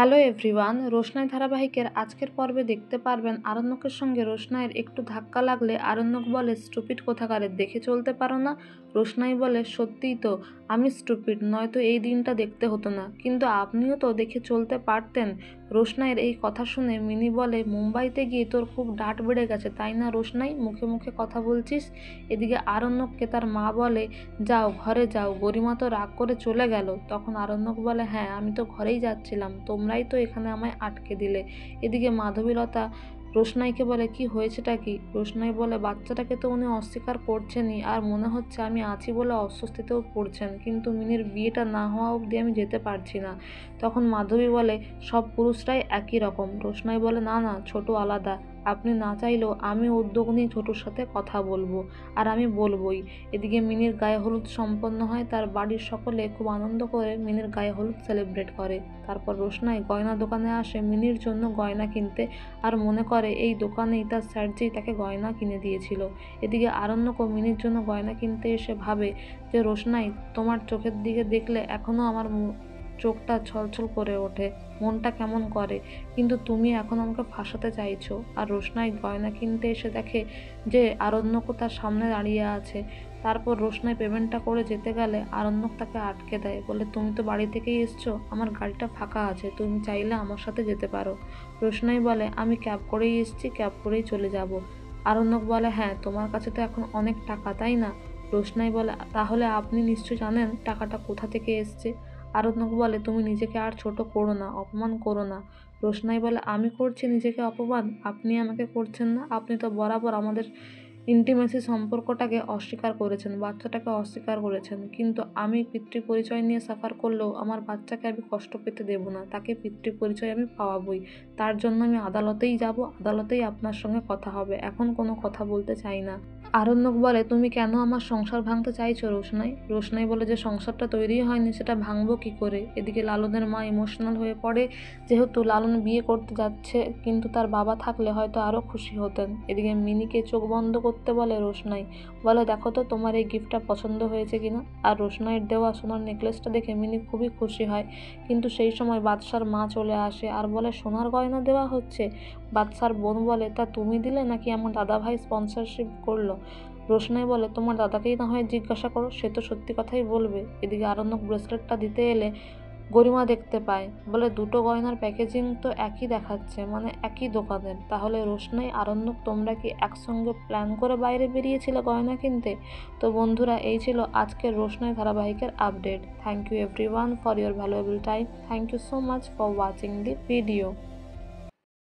Hello everyone, রোশনাই ধারাবাহিকের আজকের পর্বে দেখতে পারবেন আরণ্যকের সঙ্গে রোশনাইয়ের একটু ধাক্কা লাগলে আরণ্যক বলে, স্টুপিড কোথাকারের, দেখে চলতে পারো না? রোশনাই বলে, সত্যিই তো আমি স্টুপিড, নয়তো এই দিনটা দেখতে হতো না, কিন্তু আপনিও তো দেখে চলতে পারতেন। রোশনাইয়ের এই কথা শুনে মিনি বলে, মুম্বাইতে গিয়ে তোর খুব ডাঁট বেড়ে গেছে তাই না রোশনাই, মুখে মুখে কথা বলছিস। এদিকে আরণ্যককে তার মা বলে, যাও ঘরে যাও, গরিমা তো রাগ করে চলে গেল। তখন আরণ্যক বলে, হ্যাঁ আমি তো ঘরেই যাচ্ছিলাম, তোমরাই তো এখানে আমায় আটকে দিলে। এদিকে মাধবীলতা রোশনাইকে বলে, কি হয়েছেটা কি? রোশনাই বলে, বাচ্চাটাকে তো উনি অস্বীকার করছেনই, আর মনে হচ্ছে আমি আছি বলে অস্বস্তিতেও পড়ছেন, কিন্তু মিনির বিয়েটা না হওয়া অবধি আমি যেতে পারছি না। তখন মাধবী বলে, সব পুরুষরাই একই রকম। রোশনাই বলে, না না, ছোট আলাদা, আপনি না চাইলেও আমি উদ্যোগ নিয়ে ছোটোর সাথে কথা বলবো, আর আমি বলবোই। এদিকে মিনির গায়ে হলুদ সম্পন্ন হয়, তার বাড়ির সকলে খুব আনন্দ করে মিনির গায়ে হলুদ সেলিব্রেট করে। তারপর রোশনাই গয়না দোকানে আসে মিনির জন্য গয়না কিনতে, আর মনে করে এই দোকানেই তার স্যারজি তাকে গয়না কিনে দিয়েছিল। এদিকে আরণ্যকও মিনির জন্য গয়না কিনতে এসে ভাবে যে, রোশনাই, তোমার চোখের দিকে দেখলে এখনও আমার চোখটা ছলছল করে ওঠে, মনটা কেমন করে, কিন্তু তুমি এখন আমাকে ফাঁসাতে চাইছো। আর রোশনাই গয়না কিনতে এসে দেখে যে আরণ্যকও তার সামনে দাঁড়িয়ে আছে। তারপর রোশনাই পেমেন্টটা করে যেতে গেলে আরণ্যক তাকে আটকে দেয়, বলে, তুমি তো বাড়ি থেকেই এসছো, আমার গাড়িটা ফাঁকা আছে, তুমি চাইলে আমার সাথে যেতে পারো। রোশনাই বলে, আমি ক্যাব করেই এসছি, ক্যাব করেই চলে যাব। আরণ্যক বলে, হ্যাঁ তোমার কাছে তো এখন অনেক টাকা, তাই না? রোশনাই বলে, তাহলে আপনি নিশ্চয়ই জানেন টাকাটা কোথা থেকে এসছে। আরণ্যক বলে, তুমি নিজেকে আর ছোট করো না, অপমান করো না। রোশনাই বলে, আমি করছি নিজেকে অপমান? আপনি আমাকে করছেন না, আপনি তো বরাবর আমাদের ইন্টিমেসি সম্পর্কটাকে অস্বীকার করেছেন, বাচ্চাটাকে অস্বীকার করেছেন, কিন্তু আমি পিতৃ পরিচয় নিয়ে সাফার করলেও আমার বাচ্চাকে আমি কষ্ট পেতে দেব না, তাকে পিতৃ পরিচয় আমি পাওয়াবই। তার জন্য আমি আদালতেই যাব, আদালতেই আপনার সঙ্গে কথা হবে, এখন কোনো কথা বলতে চাই না। আরণ্যক বলে, তুমি কেন আমার সংসার ভাঙতে চাইছো রোশনাই? রোশনাই বলে, যে সংসারটা তৈরি হয়নি সেটা ভাঙবো কি করে। এদিকে লালনের মা ইমোশনাল হয়ে পড়ে, যেহেতু লালন বিয়ে করতে যাচ্ছে, কিন্তু তার বাবা থাকলে হয়তো আরও খুশি হতেন। এদিকে মিনিকে চোখ বন্ধ করতে বলে রোশনাই, বলে, দেখো তো তোমার এই গিফটটা পছন্দ হয়েছে কিনা। আর রোশনাইয়ের দেওয়া সোনার নেকলেসটা দেখে মিনি খুবই খুশি হয়, কিন্তু সেই সময় বাদশার মা চলে আসে আর বলে, সোনার গয়না দেওয়া হচ্ছে? বাদশার বোন বলে, তা তুমি দিলে নাকি আমার দাদাভাই স্পন্সরশিপ করলো? রোশনাই বলে, তোমার দাদাকেই না হয় জিজ্ঞাসা করো, সে তো সত্যি কথাই বলবে। এদিকে আরণ্যক ব্রেসলেটটা দিতে এলে গরিমা দেখতে পায়, বলে, দুটো গয়নার প্যাকেজিং তো একই দেখাচ্ছে, মানে একই দোকানের, তাহলে রোশনাই, আরণ্যক, তোমরা কি একসঙ্গে প্ল্যান করে বাইরে বেরিয়েছিলে গয়না কিনতে? তো বন্ধুরা, এই ছিল আজকের রোশনাই ধারাবাহিকের update. Thank you everyone for your valuable time. Thank you so much for watching the video.